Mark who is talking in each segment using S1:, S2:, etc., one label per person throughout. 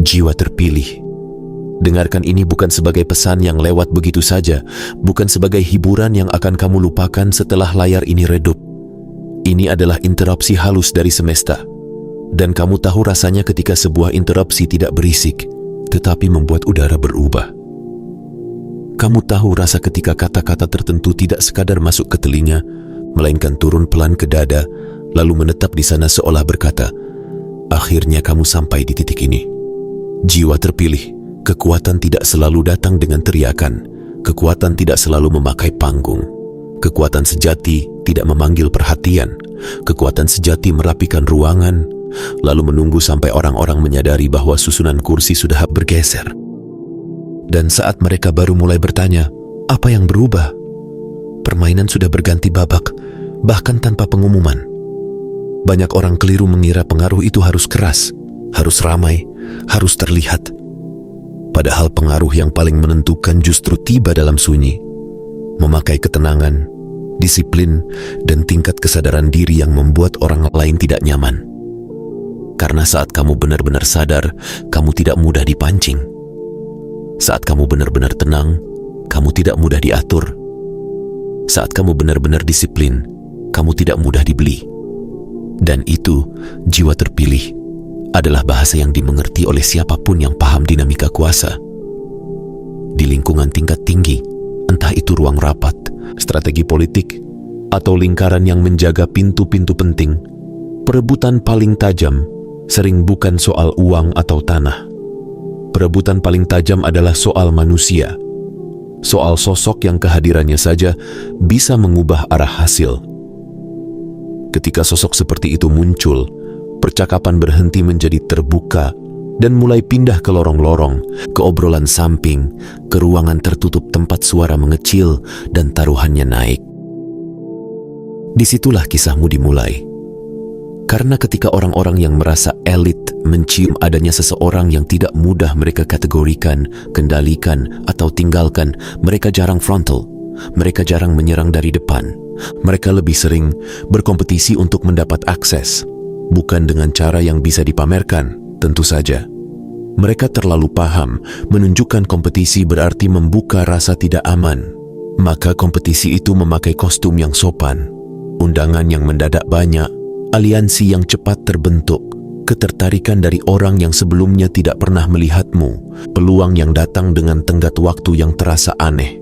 S1: Jiwa terpilih. Dengarkan ini bukan sebagai pesan yang lewat begitu saja, bukan sebagai hiburan yang akan kamu lupakan setelah layar ini redup. Ini adalah interupsi halus dari semesta. Dan kamu tahu rasanya ketika sebuah interupsi tidak berisik, tetapi membuat udara berubah. Kamu tahu rasa ketika kata-kata tertentu tidak sekadar masuk ke telinga, melainkan turun pelan ke dada, lalu menetap di sana seolah berkata, akhirnya kamu sampai di titik ini. Jiwa terpilih. Kekuatan tidak selalu datang dengan teriakan. Kekuatan tidak selalu memakai panggung. Kekuatan sejati tidak memanggil perhatian. Kekuatan sejati merapikan ruangan, lalu menunggu sampai orang-orang menyadari bahwa susunan kursi sudah bergeser. Dan saat mereka baru mulai bertanya, apa yang berubah? Permainan sudah berganti babak, bahkan tanpa pengumuman. Banyak orang keliru mengira pengaruh itu harus keras, harus ramai, harus terlihat. Padahal pengaruh yang paling menentukan justru tiba dalam sunyi. Memakai ketenangan, disiplin, dan tingkat kesadaran diri yang membuat orang lain tidak nyaman. Karena saat kamu benar-benar sadar, kamu tidak mudah dipancing. Saat kamu benar-benar tenang, kamu tidak mudah diatur. Saat kamu benar-benar disiplin, kamu tidak mudah dibeli. Dan itu, jiwa terpilih, adalah bahasa yang dimengerti oleh siapapun yang paham dinamika kuasa. Di lingkungan tingkat tinggi, entah itu ruang rapat, strategi politik, atau lingkaran yang menjaga pintu-pintu penting, perebutan paling tajam sering bukan soal uang atau tanah. Perebutan paling tajam adalah soal manusia, soal sosok yang kehadirannya saja bisa mengubah arah hasil. Ketika sosok seperti itu muncul, percakapan berhenti menjadi terbuka dan mulai pindah ke lorong-lorong, ke obrolan samping, ke ruangan tertutup tempat suara mengecil dan taruhannya naik. Disitulah kisahmu dimulai. Karena ketika orang-orang yang merasa elit mencium adanya seseorang yang tidak mudah mereka kategorikan, kendalikan, atau tinggalkan, mereka jarang frontal, mereka jarang menyerang dari depan. Mereka lebih sering berkompetisi untuk mendapat akses. Bukan dengan cara yang bisa dipamerkan, tentu saja. Mereka terlalu paham, menunjukkan kompetisi berarti membuka rasa tidak aman. Maka kompetisi itu memakai kostum yang sopan, undangan yang mendadak banyak, aliansi yang cepat terbentuk, ketertarikan dari orang yang sebelumnya tidak pernah melihatmu, peluang yang datang dengan tenggat waktu yang terasa aneh,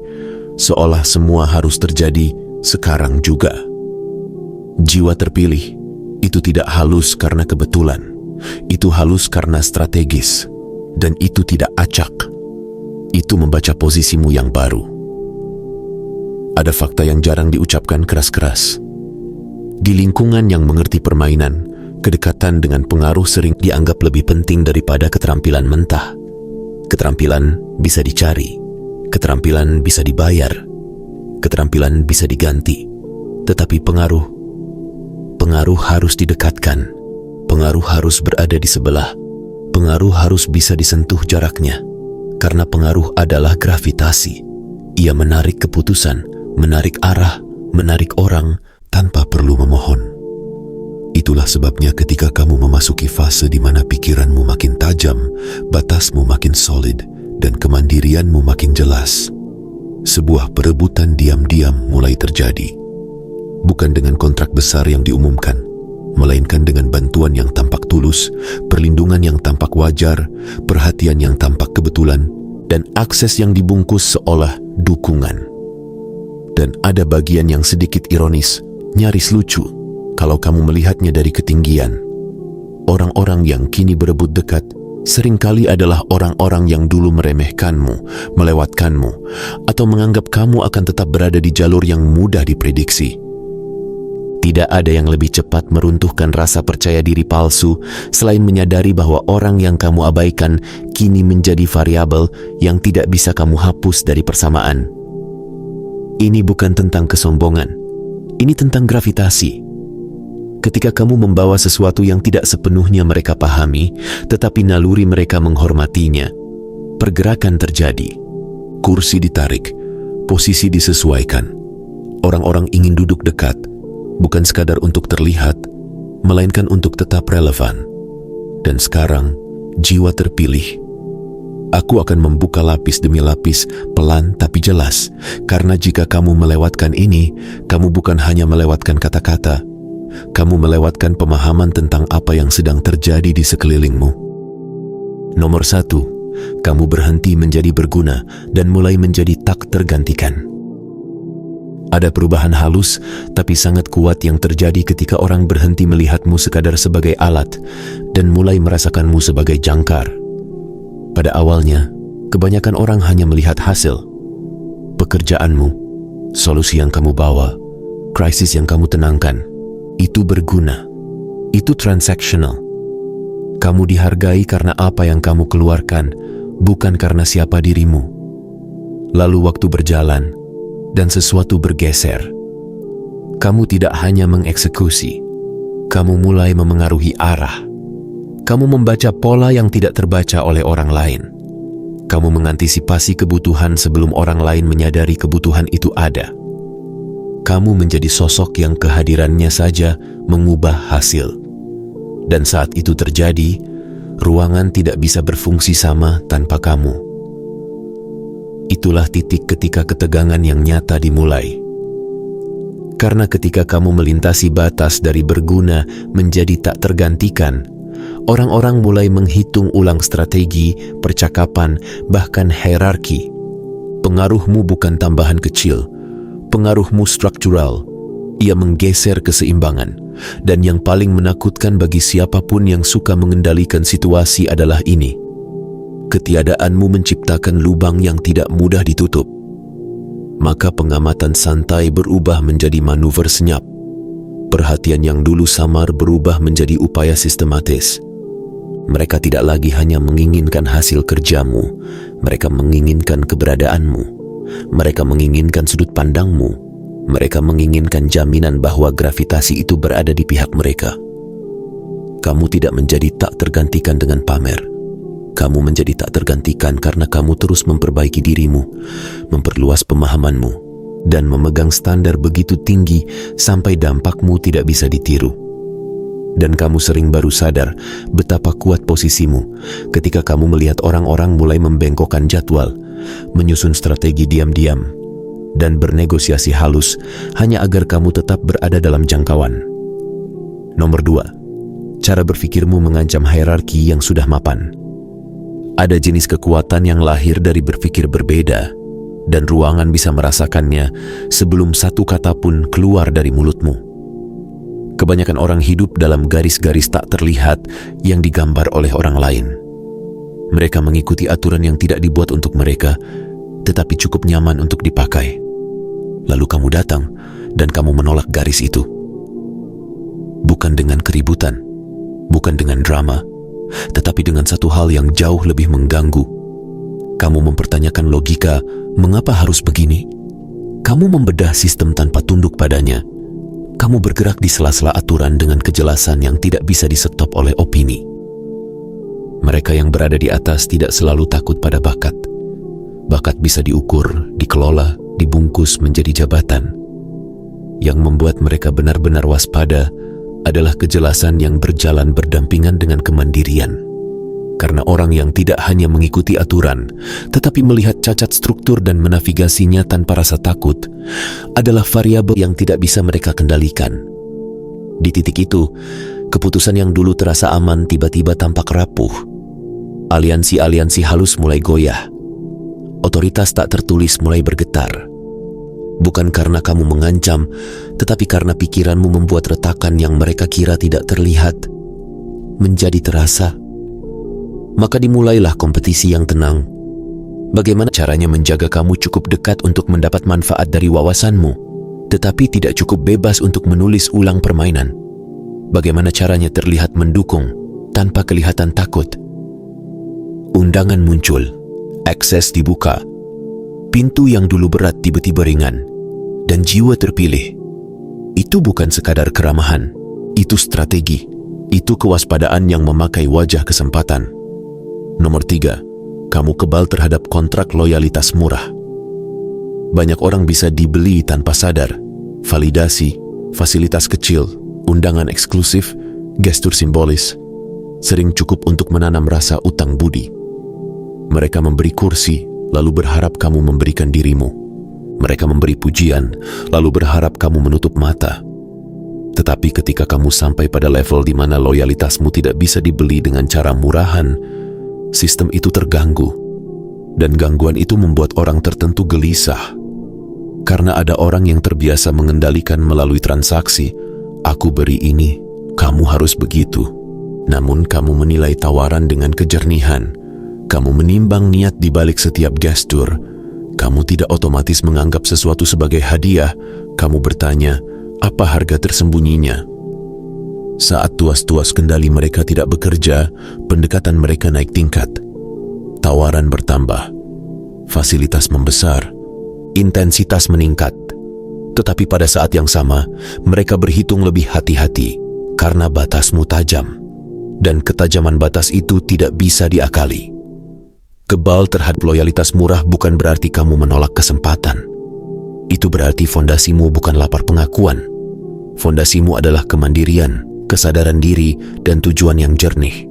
S1: seolah semua harus terjadi sekarang juga. Jiwa terpilih itu tidak halus karena kebetulan, itu halus karena strategis, dan itu tidak acak. Itu membaca posisimu yang baru. Ada fakta yang jarang diucapkan keras-keras. Di lingkungan yang mengerti permainan, kedekatan dengan pengaruh sering dianggap lebih penting daripada keterampilan mentah. Keterampilan bisa dicari, keterampilan bisa dibayar, keterampilan bisa diganti, tetapi pengaruh harus didekatkan, pengaruh harus berada di sebelah, pengaruh harus bisa disentuh jaraknya, karena pengaruh adalah gravitasi. Ia menarik keputusan, menarik arah, menarik orang tanpa perlu memohon. Itulah sebabnya ketika kamu memasuki fase di mana pikiranmu makin tajam, batasmu makin solid, dan kemandirianmu makin jelas, sebuah perebutan diam-diam mulai terjadi. Bukan dengan kontrak besar yang diumumkan, melainkan dengan bantuan yang tampak tulus, perlindungan yang tampak wajar, perhatian yang tampak kebetulan, dan akses yang dibungkus seolah dukungan. Dan ada bagian yang sedikit ironis, nyaris lucu, kalau kamu melihatnya dari ketinggian. Orang-orang yang kini berebut dekat, seringkali adalah orang-orang yang dulu meremehkanmu, melewatkanmu, atau menganggap kamu akan tetap berada di jalur yang mudah diprediksi. Tidak ada yang lebih cepat meruntuhkan rasa percaya diri palsu selain menyadari bahwa orang yang kamu abaikan kini menjadi variabel yang tidak bisa kamu hapus dari persamaan. Ini bukan tentang kesombongan, ini tentang gravitasi. Ketika kamu membawa sesuatu yang tidak sepenuhnya mereka pahami, tetapi naluri mereka menghormatinya, pergerakan terjadi, kursi ditarik, posisi disesuaikan. Orang-orang ingin duduk dekat, bukan sekadar untuk terlihat, melainkan untuk tetap relevan. Dan sekarang, Jiwa terpilih. Aku akan membuka lapis demi lapis, pelan tapi jelas. Karena jika kamu melewatkan ini, kamu bukan hanya melewatkan kata-kata, kamu melewatkan pemahaman tentang apa yang sedang terjadi di sekelilingmu. Nomor 1, kamu berhenti menjadi berguna dan mulai menjadi tak tergantikan. Ada perubahan halus tapi sangat kuat yang terjadi ketika orang berhenti melihatmu sekadar sebagai alat dan mulai merasakanmu sebagai jangkar. Pada awalnya, kebanyakan orang hanya melihat hasil, pekerjaanmu, solusi yang kamu bawa, krisis yang kamu tenangkan. Itu berguna, itu transactional. Kamu dihargai karena apa yang kamu keluarkan, bukan karena siapa dirimu. Lalu waktu berjalan, dan sesuatu bergeser. Kamu tidak hanya mengeksekusi, kamu mulai memengaruhi arah. Kamu membaca pola yang tidak terbaca oleh orang lain. Kamu mengantisipasi kebutuhan sebelum orang lain menyadari kebutuhan itu ada. Kamu menjadi sosok yang kehadirannya saja mengubah hasil. Dan saat itu terjadi, ruangan tidak bisa berfungsi sama tanpa kamu. Itulah titik ketika ketegangan yang nyata dimulai. Karena ketika kamu melintasi batas dari berguna menjadi tak tergantikan, orang-orang mulai menghitung ulang strategi, percakapan, bahkan hierarki. Pengaruhmu bukan tambahan kecil, pengaruhmu struktural. Ia menggeser keseimbangan. Dan yang paling menakutkan bagi siapapun yang suka mengendalikan situasi adalah ini. Ketiadaanmu menciptakan lubang yang tidak mudah ditutup. Maka pengamatan santai berubah menjadi manuver senyap. Perhatian yang dulu samar berubah menjadi upaya sistematis. Mereka tidak lagi hanya menginginkan hasil kerjamu, mereka menginginkan keberadaanmu. Mereka menginginkan sudut pandangmu. Mereka menginginkan jaminan bahwa gravitasi itu berada di pihak mereka. Kamu tidak menjadi tak tergantikan dengan pamer. Kamu menjadi tak tergantikan karena kamu terus memperbaiki dirimu, memperluas pemahamanmu, dan memegang standar begitu tinggi sampai dampakmu tidak bisa ditiru. Dan kamu sering baru sadar betapa kuat posisimu ketika kamu melihat orang-orang mulai membengkokkan jadwal, menyusun strategi diam-diam, dan bernegosiasi halus hanya agar kamu tetap berada dalam jangkauan. Nomor 2, cara berpikirmu mengancam hierarki yang sudah mapan. Ada jenis kekuatan yang lahir dari berpikir berbeda, dan ruangan bisa merasakannya sebelum satu kata pun keluar dari mulutmu. Kebanyakan orang hidup dalam garis-garis tak terlihat yang digambar oleh orang lain. Mereka mengikuti aturan yang tidak dibuat untuk mereka, tetapi cukup nyaman untuk dipakai. Lalu kamu datang dan kamu menolak garis itu. Bukan dengan keributan, bukan dengan drama, tetapi dengan satu hal yang jauh lebih mengganggu. Kamu mempertanyakan logika, mengapa harus begini? Kamu membedah sistem tanpa tunduk padanya. Kamu bergerak di sela-sela aturan dengan kejelasan yang tidak bisa disetop oleh opini. Mereka yang berada di atas tidak selalu takut pada bakat. Bakat bisa diukur, dikelola, dibungkus menjadi jabatan. Yang membuat mereka benar-benar waspada adalah kejelasan yang berjalan berdampingan dengan kemandirian. Karena orang yang tidak hanya mengikuti aturan, tetapi melihat cacat struktur dan menavigasinya tanpa rasa takut, adalah variabel yang tidak bisa mereka kendalikan. Di titik itu, keputusan yang dulu terasa aman tiba-tiba tampak rapuh. Aliansi-aliansi halus mulai goyah. Otoritas tak tertulis mulai bergetar. Bukan karena kamu mengancam, tetapi karena pikiranmu membuat retakan yang mereka kira tidak terlihat menjadi terasa. Maka dimulailah kompetisi yang tenang. Bagaimana caranya menjaga kamu cukup dekat untuk mendapat manfaat dari wawasanmu, tetapi tidak cukup bebas untuk menulis ulang permainan? Bagaimana caranya terlihat mendukung tanpa kelihatan takut? Undangan muncul, akses dibuka, pintu yang dulu berat tiba-tiba ringan, dan jiwa terpilih. Itu bukan sekadar keramahan, itu strategi, itu kewaspadaan yang memakai wajah kesempatan. Nomor 3, kamu kebal terhadap kontrak loyalitas murah. Banyak orang bisa dibeli tanpa sadar. Validasi, fasilitas kecil, undangan eksklusif, gestur simbolis. sering cukup untuk menanam rasa utang budi. Mereka memberi kursi, lalu berharap kamu memberikan dirimu. Mereka memberi pujian, lalu berharap kamu menutup mata. Tetapi ketika kamu sampai pada level di mana loyalitasmu tidak bisa dibeli dengan cara murahan, sistem itu terganggu. Dan gangguan itu membuat orang tertentu gelisah. Karena ada orang yang terbiasa mengendalikan melalui transaksi, aku beri ini, kamu harus begitu. Namun kamu menilai tawaran dengan kejernihan. Kamu menimbang niat di balik setiap gestur. Kamu tidak otomatis menganggap sesuatu sebagai hadiah. Kamu bertanya, apa harga tersembunyinya? Saat tuas-tuas kendali mereka tidak bekerja, pendekatan mereka naik tingkat. Tawaran bertambah, fasilitas membesar, intensitas meningkat. Tetapi pada saat yang sama, mereka berhitung lebih hati-hati karena batasmu tajam. Dan ketajaman batas itu tidak bisa diakali. Kebal terhadap loyalitas murah bukan berarti kamu menolak kesempatan. Itu berarti fondasimu bukan lapar pengakuan. Fondasimu adalah kemandirian, kesadaran diri, dan tujuan yang jernih.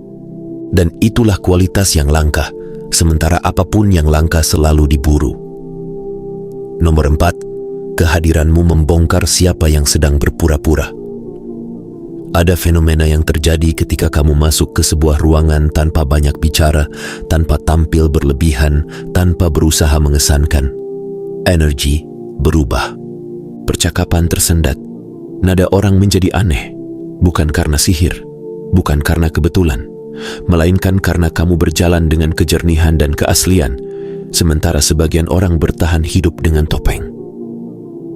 S1: Dan itulah kualitas yang langka, sementara apapun yang langka selalu diburu. Nomor 4, kehadiranmu membongkar siapa yang sedang berpura-pura. Ada fenomena yang terjadi ketika kamu masuk ke sebuah ruangan tanpa banyak bicara, tanpa tampil berlebihan, tanpa berusaha mengesankan. Energi berubah. Percakapan tersendat. Nada orang menjadi aneh. Bukan karena sihir, bukan karena kebetulan, melainkan karena kamu berjalan dengan kejernihan dan keaslian, sementara sebagian orang bertahan hidup dengan topeng.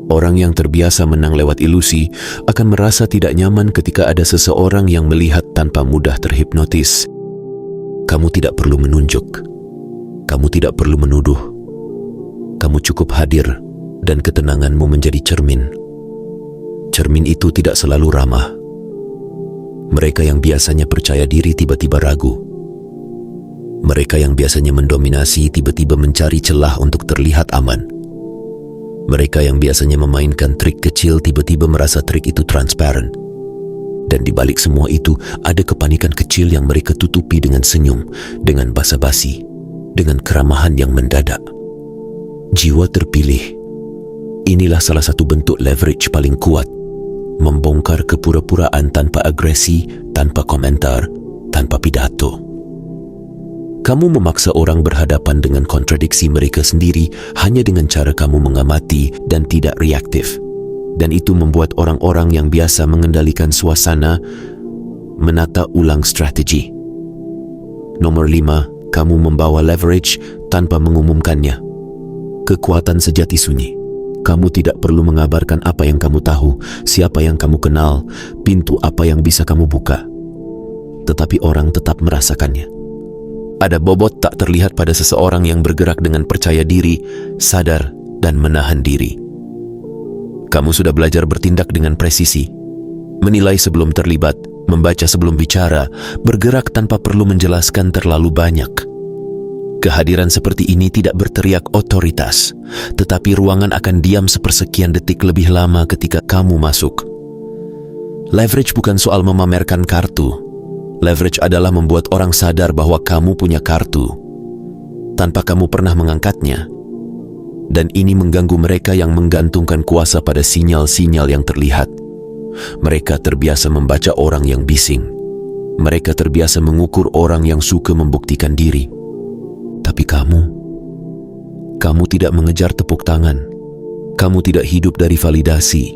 S1: Orang yang terbiasa menang lewat ilusi akan merasa tidak nyaman ketika ada seseorang yang melihat tanpa mudah terhipnotis. Kamu tidak perlu menunjuk. Kamu tidak perlu menuduh. Kamu cukup hadir dan ketenanganmu menjadi cermin. Cermin itu tidak selalu ramah. Mereka yang biasanya percaya diri tiba-tiba ragu. Mereka yang biasanya mendominasi tiba-tiba mencari celah untuk terlihat aman. Mereka yang biasanya memainkan trik kecil tiba-tiba merasa trik itu transparan. Dan di balik semua itu ada kepanikan kecil yang mereka tutupi dengan senyum, dengan basa-basi, dengan keramahan yang mendadak. Jiwa terpilih. Inilah salah satu bentuk leverage paling kuat. Membongkar kepura-puraan tanpa agresi, tanpa komentar, tanpa pidato. Kamu memaksa orang berhadapan dengan kontradiksi mereka sendiri hanya dengan cara kamu mengamati dan tidak reaktif. Dan itu membuat orang-orang yang biasa mengendalikan suasana menata ulang strategi. Nomor 5, kamu membawa leverage tanpa mengumumkannya. Kekuatan sejati sunyi. Kamu tidak perlu mengabarkan apa yang kamu tahu, siapa yang kamu kenal, pintu apa yang bisa kamu buka. Tetapi orang tetap merasakannya. Ada bobot tak terlihat pada seseorang yang bergerak dengan percaya diri, sadar, dan menahan diri. Kamu sudah belajar bertindak dengan presisi, menilai sebelum terlibat, membaca sebelum bicara, bergerak tanpa perlu menjelaskan terlalu banyak. Kehadiran seperti ini tidak berteriak otoritas, tetapi ruangan akan diam sepersekian detik lebih lama ketika kamu masuk. Leverage bukan soal memamerkan kartu. Leverage adalah membuat orang sadar bahwa kamu punya kartu tanpa kamu pernah mengangkatnya. Dan ini mengganggu mereka yang menggantungkan kuasa pada sinyal-sinyal yang terlihat. Mereka terbiasa membaca orang yang bising. Mereka terbiasa mengukur orang yang suka membuktikan diri. Tapi kamu tidak mengejar tepuk tangan. Kamu tidak hidup dari validasi.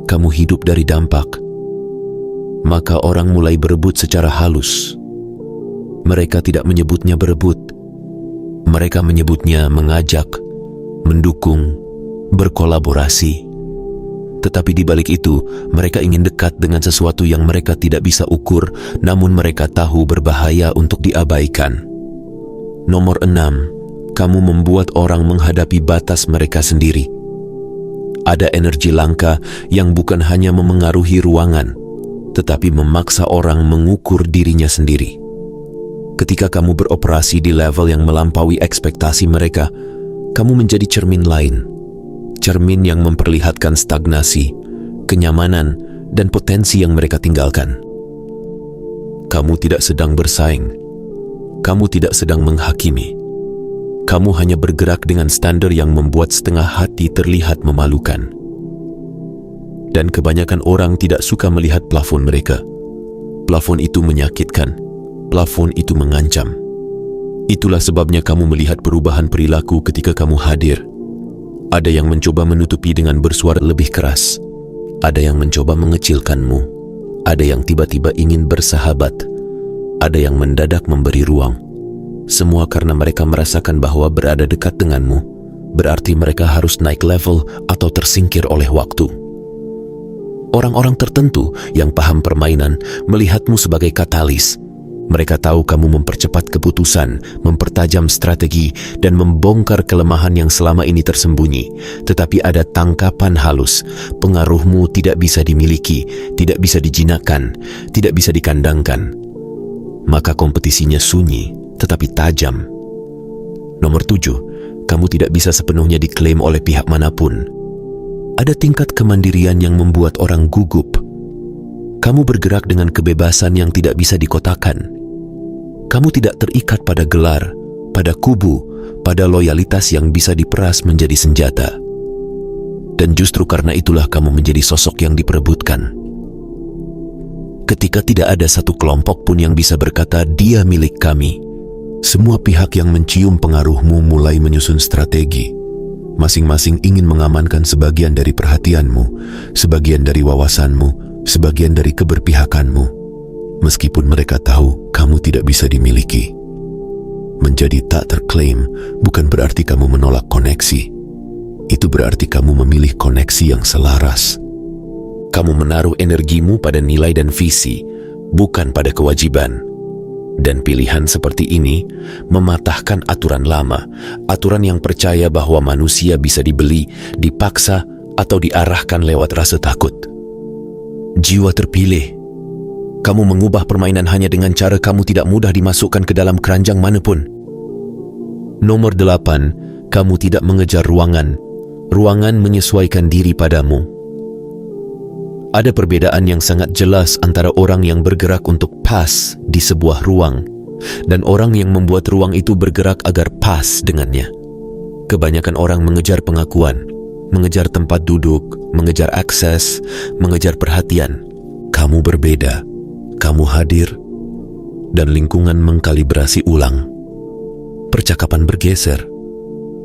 S1: Kamu hidup dari dampak. Maka orang mulai berebut secara halus. Mereka tidak menyebutnya berebut. Mereka menyebutnya mengajak, mendukung, berkolaborasi. Tetapi di balik itu, mereka ingin dekat dengan sesuatu yang mereka tidak bisa ukur, namun mereka tahu berbahaya untuk diabaikan. Nomor 6, kamu membuat orang menghadapi batas mereka sendiri. Ada energi langka yang bukan hanya memengaruhi ruangan, tetapi memaksa orang mengukur dirinya sendiri. Ketika kamu beroperasi di level yang melampaui ekspektasi mereka, kamu menjadi cermin lain. Cermin yang memperlihatkan stagnasi, kenyamanan, dan potensi yang mereka tinggalkan. Kamu tidak sedang bersaing. Kamu tidak sedang menghakimi. Kamu hanya bergerak dengan standar yang membuat setengah hati terlihat memalukan. Dan kebanyakan orang tidak suka melihat plafon mereka. Plafon itu menyakitkan. Plafon itu mengancam. Itulah sebabnya kamu melihat perubahan perilaku ketika kamu hadir. Ada yang mencoba menutupi dengan bersuara lebih keras. Ada yang mencoba mengecilkanmu. Ada yang tiba-tiba ingin bersahabat. Ada yang mendadak memberi ruang. Semua karena mereka merasakan bahwa berada dekat denganmu berarti mereka harus naik level atau tersingkir oleh waktu. Orang-orang tertentu yang paham permainan melihatmu sebagai katalis. Mereka tahu kamu mempercepat keputusan, mempertajam strategi, dan membongkar kelemahan yang selama ini tersembunyi. Tetapi ada tangkapan halus, pengaruhmu tidak bisa dimiliki, tidak bisa dijinakkan, tidak bisa dikandangkan. Maka kompetisinya sunyi, tetapi tajam. Nomor 7, kamu tidak bisa sepenuhnya diklaim oleh pihak manapun. Ada tingkat kemandirian yang membuat orang gugup. Kamu bergerak dengan kebebasan yang tidak bisa dikotakan. Kamu tidak terikat pada gelar, pada kubu, pada loyalitas yang bisa diperas menjadi senjata. Dan justru karena itulah kamu menjadi sosok yang diperebutkan. Ketika tidak ada satu kelompok pun yang bisa berkata, "Dia milik kami," semua pihak yang mencium pengaruhmu mulai menyusun strategi. Masing-masing ingin mengamankan sebagian dari perhatianmu, sebagian dari wawasanmu, sebagian dari keberpihakanmu. Meskipun mereka tahu kamu tidak bisa dimiliki. Menjadi tak terklaim bukan berarti kamu menolak koneksi. Itu berarti kamu memilih koneksi yang selaras. Kamu menaruh energimu pada nilai dan visi, bukan pada kewajiban. Dan pilihan seperti ini mematahkan aturan lama, aturan yang percaya bahwa manusia bisa dibeli, dipaksa, atau diarahkan lewat rasa takut. Jiwa terpilih. Kamu mengubah permainan hanya dengan cara kamu tidak mudah dimasukkan ke dalam keranjang manapun. Nomor 8, kamu tidak mengejar ruangan. Ruangan menyesuaikan diri padamu. Ada perbedaan yang sangat jelas antara orang yang bergerak untuk pas di sebuah ruang dan orang yang membuat ruang itu bergerak agar pas dengannya. Kebanyakan orang mengejar pengakuan, mengejar tempat duduk, mengejar akses, mengejar perhatian. Kamu berbeda. Kamu hadir, dan lingkungan mengkalibrasi ulang. Percakapan bergeser,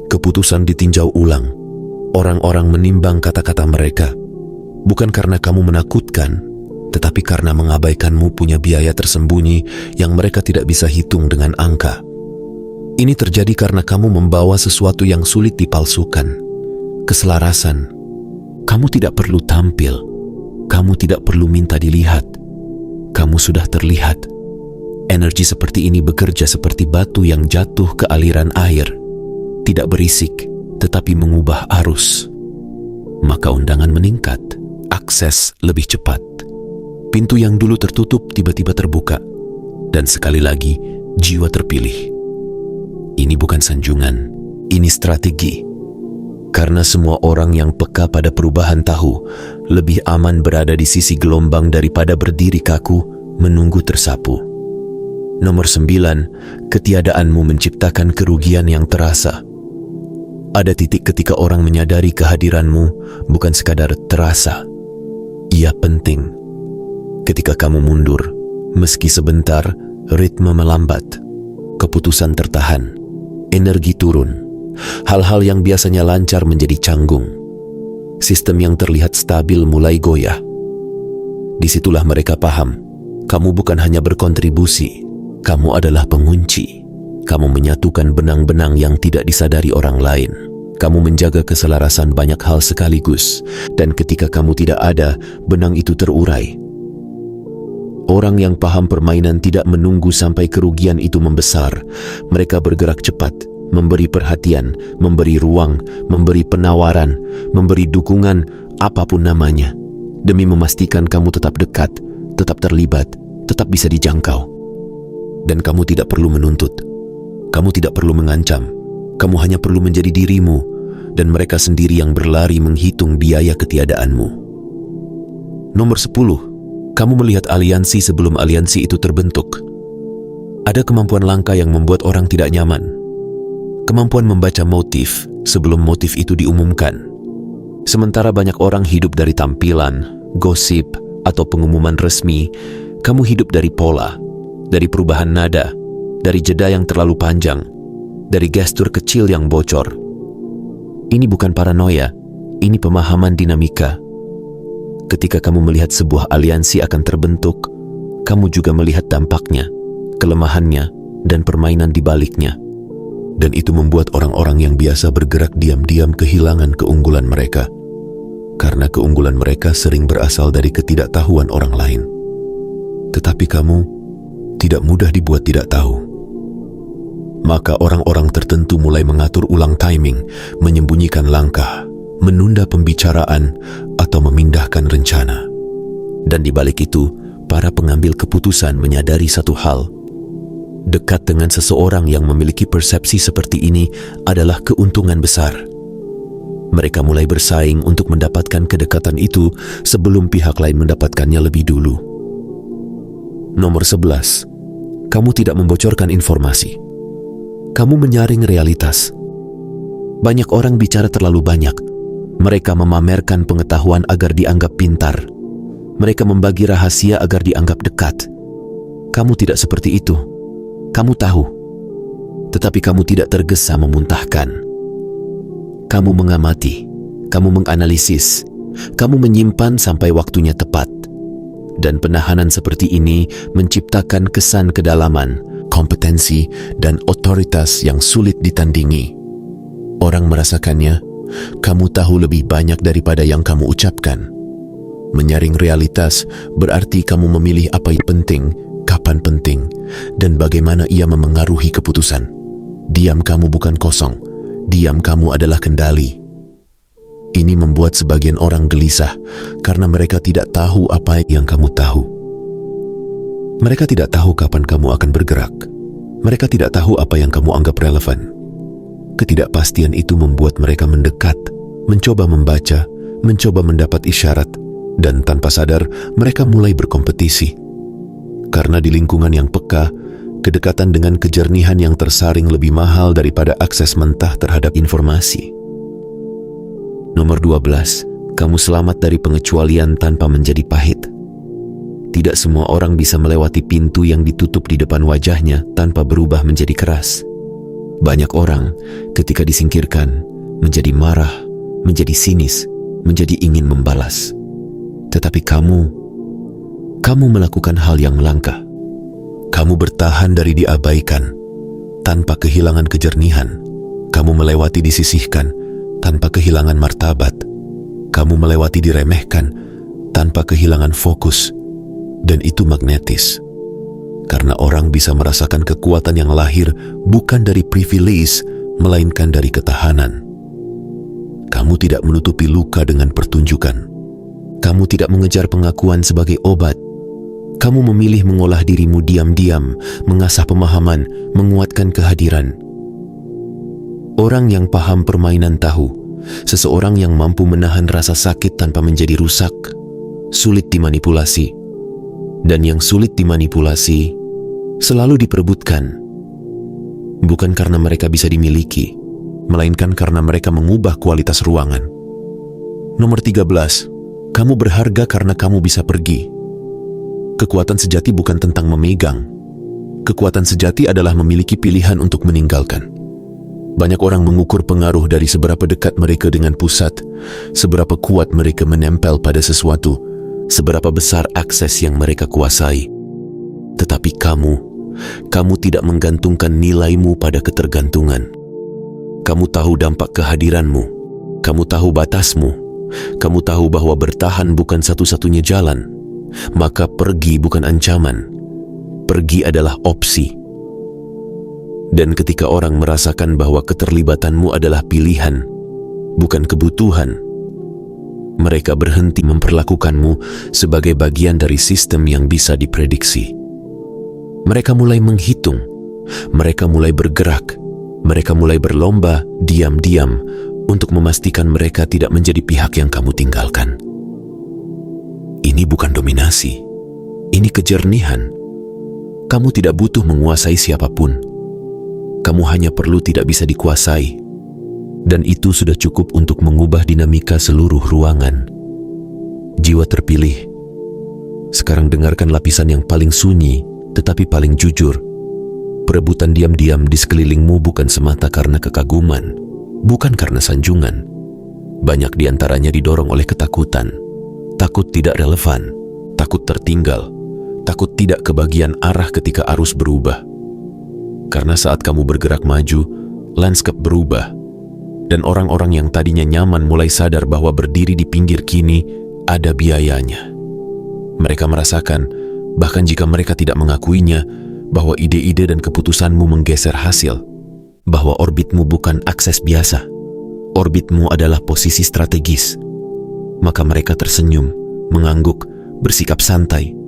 S1: keputusan ditinjau ulang. Orang-orang menimbang kata-kata mereka, bukan karena kamu menakutkan, tetapi karena mengabaikanmu punya biaya tersembunyi yang mereka tidak bisa hitung dengan angka. Ini terjadi karena kamu membawa sesuatu yang sulit dipalsukan, keselarasan. Kamu tidak perlu tampil, kamu tidak perlu minta dilihat. Kamu sudah terlihat. Energi seperti ini bekerja seperti batu yang jatuh ke aliran air. Tidak berisik, tetapi mengubah arus. Maka undangan meningkat, akses lebih cepat. Pintu yang dulu tertutup tiba-tiba terbuka. Dan sekali lagi, jiwa terpilih. Ini bukan sanjungan, ini strategi. Karena semua orang yang peka pada perubahan tahu, lebih aman berada di sisi gelombang daripada berdiri kaku, menunggu tersapu. Nomor 9, ketiadaanmu menciptakan kerugian yang terasa. Ada titik ketika orang menyadari kehadiranmu bukan sekadar terasa. Ia penting. Ketika kamu mundur, meski sebentar, ritme melambat, keputusan tertahan, energi turun. Hal-hal yang biasanya lancar menjadi canggung. Sistem yang terlihat stabil mulai goyah. Disitulah mereka paham, kamu bukan hanya berkontribusi, kamu adalah pengunci. Kamu menyatukan benang-benang yang tidak disadari orang lain. Kamu menjaga keselarasan banyak hal sekaligus, dan ketika kamu tidak ada, benang itu terurai. Orang yang paham permainan tidak menunggu sampai kerugian itu membesar. Mereka bergerak cepat, memberi perhatian, memberi ruang, memberi penawaran, memberi dukungan, apapun namanya, demi memastikan kamu tetap dekat, tetap terlibat, tetap bisa dijangkau. Dan kamu tidak perlu menuntut, kamu tidak perlu mengancam, kamu hanya perlu menjadi dirimu, dan mereka sendiri yang berlari menghitung biaya ketiadaanmu. Nomor 10, Kamu melihat aliansi sebelum aliansi itu terbentuk. Ada kemampuan langka yang membuat orang tidak nyaman. Kemampuan membaca motif sebelum motif itu diumumkan. Sementara banyak orang hidup dari tampilan, gosip, atau pengumuman resmi, kamu hidup dari pola, dari perubahan nada, dari jeda yang terlalu panjang, dari gestur kecil yang bocor. Ini bukan paranoia, ini pemahaman dinamika. Ketika kamu melihat sebuah aliansi akan terbentuk, kamu juga melihat dampaknya, kelemahannya, dan permainan di baliknya. Dan itu membuat orang-orang yang biasa bergerak diam-diam kehilangan keunggulan mereka. Karena keunggulan mereka sering berasal dari ketidaktahuan orang lain. Tetapi kamu tidak mudah dibuat tidak tahu. Maka orang-orang tertentu mulai mengatur ulang timing, menyembunyikan langkah, menunda pembicaraan, atau memindahkan rencana. Dan di balik itu, para pengambil keputusan menyadari satu hal. Dekat dengan seseorang yang memiliki persepsi seperti ini adalah keuntungan besar. Mereka mulai bersaing untuk mendapatkan kedekatan itu sebelum pihak lain mendapatkannya lebih dulu. Nomor 11. Kamu tidak membocorkan informasi. Kamu menyaring realitas. Banyak orang bicara terlalu banyak. Mereka memamerkan pengetahuan agar dianggap pintar. Mereka membagi rahasia agar dianggap dekat. Kamu tidak seperti itu. Kamu tahu, tetapi kamu tidak tergesa memuntahkan. Kamu mengamati, kamu menganalisis, kamu menyimpan sampai waktunya tepat. Dan penahanan seperti ini menciptakan kesan kedalaman, kompetensi, dan otoritas yang sulit ditandingi. Orang merasakannya, kamu tahu lebih banyak daripada yang kamu ucapkan. Menyaring realitas berarti kamu memilih apa yang penting, kapan penting, dan bagaimana ia memengaruhi keputusan. Diam kamu bukan kosong, diam kamu adalah kendali. Ini membuat sebagian orang gelisah karena mereka tidak tahu apa yang kamu tahu. Mereka tidak tahu kapan kamu akan bergerak. Mereka tidak tahu apa yang kamu anggap relevan. Ketidakpastian itu membuat mereka mendekat, mencoba membaca, mencoba mendapat isyarat, dan tanpa sadar mereka mulai berkompetisi. Karena di lingkungan yang peka, kedekatan dengan kejernihan yang tersaring lebih mahal daripada akses mentah terhadap informasi. Nomor 12, kamu selamat dari pengecualian tanpa menjadi pahit. Tidak semua orang bisa melewati pintu yang ditutup di depan wajahnya tanpa berubah menjadi keras. Banyak orang ketika disingkirkan menjadi marah, menjadi sinis, menjadi ingin membalas. Tetapi kamu melakukan hal yang langka. Kamu bertahan dari diabaikan tanpa kehilangan kejernihan. Kamu melewati disisihkan tanpa kehilangan martabat. Kamu melewati diremehkan tanpa kehilangan fokus. Dan itu magnetis. Karena orang bisa merasakan kekuatan yang lahir bukan dari privilege, melainkan dari ketahanan. Kamu tidak menutupi luka dengan pertunjukan. Kamu tidak mengejar pengakuan sebagai obat. Kamu memilih mengolah dirimu diam-diam, mengasah pemahaman, menguatkan kehadiran. Orang yang paham permainan tahu, seseorang yang mampu menahan rasa sakit tanpa menjadi rusak, sulit dimanipulasi. Dan yang sulit dimanipulasi selalu diperebutkan. Bukan karena mereka bisa dimiliki, melainkan karena mereka mengubah kualitas ruangan. Nomor 13, kamu berharga karena kamu bisa pergi. Kekuatan sejati bukan tentang memegang. Kekuatan sejati adalah memiliki pilihan untuk meninggalkan. Banyak orang mengukur pengaruh dari seberapa dekat mereka dengan pusat, seberapa kuat mereka menempel pada sesuatu, seberapa besar akses yang mereka kuasai. Tetapi kamu tidak menggantungkan nilaimu pada ketergantungan. Kamu tahu dampak kehadiranmu, kamu tahu batasmu, kamu tahu bahwa bertahan bukan satu-satunya jalan. Maka pergi bukan ancaman, pergi adalah opsi. Dan ketika orang merasakan bahwa keterlibatanmu adalah pilihan, bukan kebutuhan, mereka berhenti memperlakukanmu sebagai bagian dari sistem yang bisa diprediksi. Mereka mulai menghitung, mereka mulai bergerak, mereka mulai berlomba diam-diam untuk memastikan mereka tidak menjadi pihak yang kamu tinggalkan. Ini bukan dominasi, Ini kejernihan. Kamu tidak butuh menguasai siapapun. Kamu hanya perlu tidak bisa dikuasai. Dan itu sudah cukup untuk mengubah dinamika seluruh ruangan. Jiwa terpilih. Sekarang dengarkan lapisan yang paling sunyi, tetapi paling jujur. Perebutan diam-diam di sekelilingmu bukan semata karena kekaguman, bukan karena sanjungan. Banyak di antaranya didorong oleh ketakutan. Takut tidak relevan, takut tertinggal, takut tidak kebagian arah ketika arus berubah. Karena saat kamu bergerak maju, lanskap berubah. Dan orang-orang yang tadinya nyaman mulai sadar bahwa berdiri di pinggir kini ada biayanya. Mereka merasakan, bahkan jika mereka tidak mengakuinya, bahwa ide-ide dan keputusanmu menggeser hasil. Bahwa orbitmu bukan akses biasa. Orbitmu adalah posisi strategis. Maka mereka tersenyum, mengangguk, bersikap santai.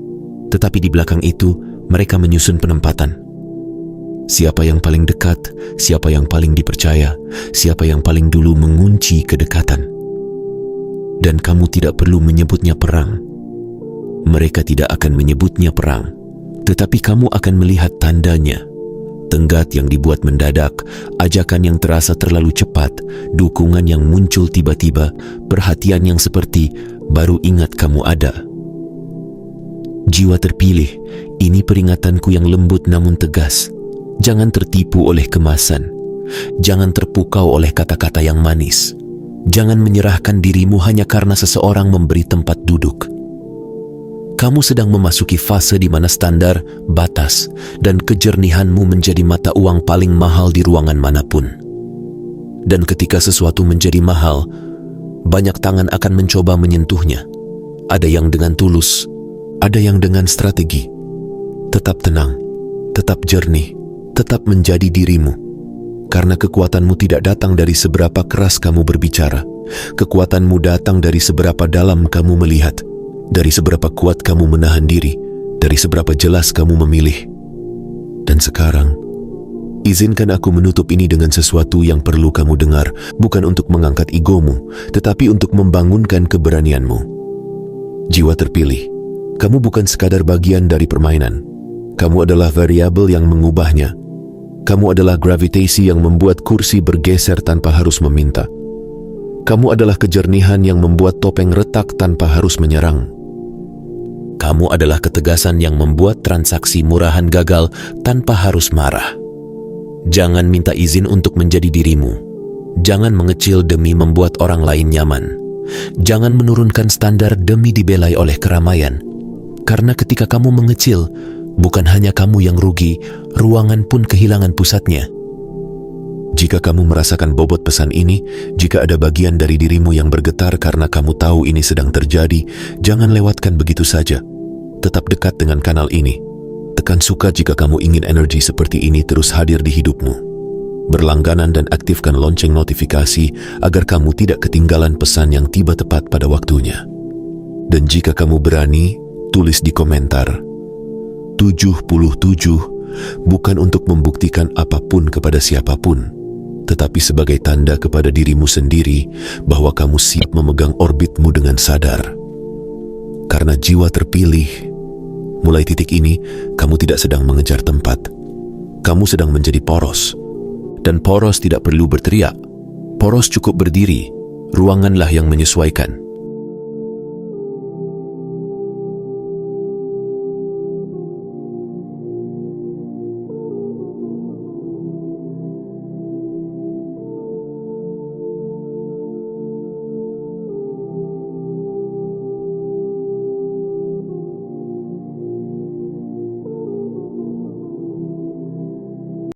S1: Tetapi di belakang itu, mereka menyusun penempatan. Siapa yang paling dekat, siapa yang paling dipercaya, siapa yang paling dulu mengunci kedekatan. Dan kamu tidak perlu menyebutnya perang. Mereka tidak akan menyebutnya perang, tetapi kamu akan melihat tandanya. Tenggat yang dibuat mendadak, ajakan yang terasa terlalu cepat, dukungan yang muncul tiba-tiba, perhatian yang seperti baru ingat kamu ada. Jiwa terpilih, ini peringatanku yang lembut namun tegas. Jangan tertipu oleh kemasan. Jangan terpukau oleh kata-kata yang manis. Jangan menyerahkan dirimu hanya karena seseorang memberi tempat duduk. Kamu sedang memasuki fase di mana standar, batas, dan kejernihanmu menjadi mata uang paling mahal di ruangan manapun. Dan ketika sesuatu menjadi mahal, banyak tangan akan mencoba menyentuhnya. Ada yang dengan tulus, ada yang dengan strategi. Tetap tenang, tetap jernih, tetap menjadi dirimu. Karena kekuatanmu tidak datang dari seberapa keras kamu berbicara. Kekuatanmu datang dari seberapa dalam kamu melihat, dari seberapa kuat kamu menahan diri, dari seberapa jelas kamu memilih. Dan sekarang, izinkan aku menutup ini dengan sesuatu yang perlu kamu dengar, bukan untuk mengangkat egomu, tetapi untuk membangunkan keberanianmu. Jiwa terpilih, kamu bukan sekadar bagian dari permainan. Kamu adalah variabel yang mengubahnya. Kamu adalah gravitasi yang membuat kursi bergeser tanpa harus meminta. Kamu adalah kejernihan yang membuat topeng retak tanpa harus menyerang. Kamu adalah ketegasan yang membuat transaksi murahan gagal tanpa harus marah. Jangan minta izin untuk menjadi dirimu. Jangan mengecil demi membuat orang lain nyaman. Jangan menurunkan standar demi dibelai oleh keramaian. Karena ketika kamu mengecil, bukan hanya kamu yang rugi, ruangan pun kehilangan pusatnya. Jika kamu merasakan bobot pesan ini, jika ada bagian dari dirimu yang bergetar karena kamu tahu ini sedang terjadi, jangan lewatkan begitu saja. Tetap dekat dengan kanal ini. Tekan suka jika kamu ingin energi seperti ini terus hadir di hidupmu. Berlangganan dan aktifkan lonceng notifikasi agar kamu tidak ketinggalan pesan yang tiba tepat pada waktunya. Dan jika kamu berani, tulis di komentar 77, bukan untuk membuktikan apapun kepada siapapun, tetapi sebagai tanda kepada dirimu sendiri bahwa kamu siap memegang orbitmu dengan sadar. Karena jiwa terpilih, mulai titik ini, kamu tidak sedang mengejar tempat. Kamu sedang menjadi poros. Dan poros tidak perlu berteriak. Poros cukup berdiri. Ruanganlah yang menyesuaikan.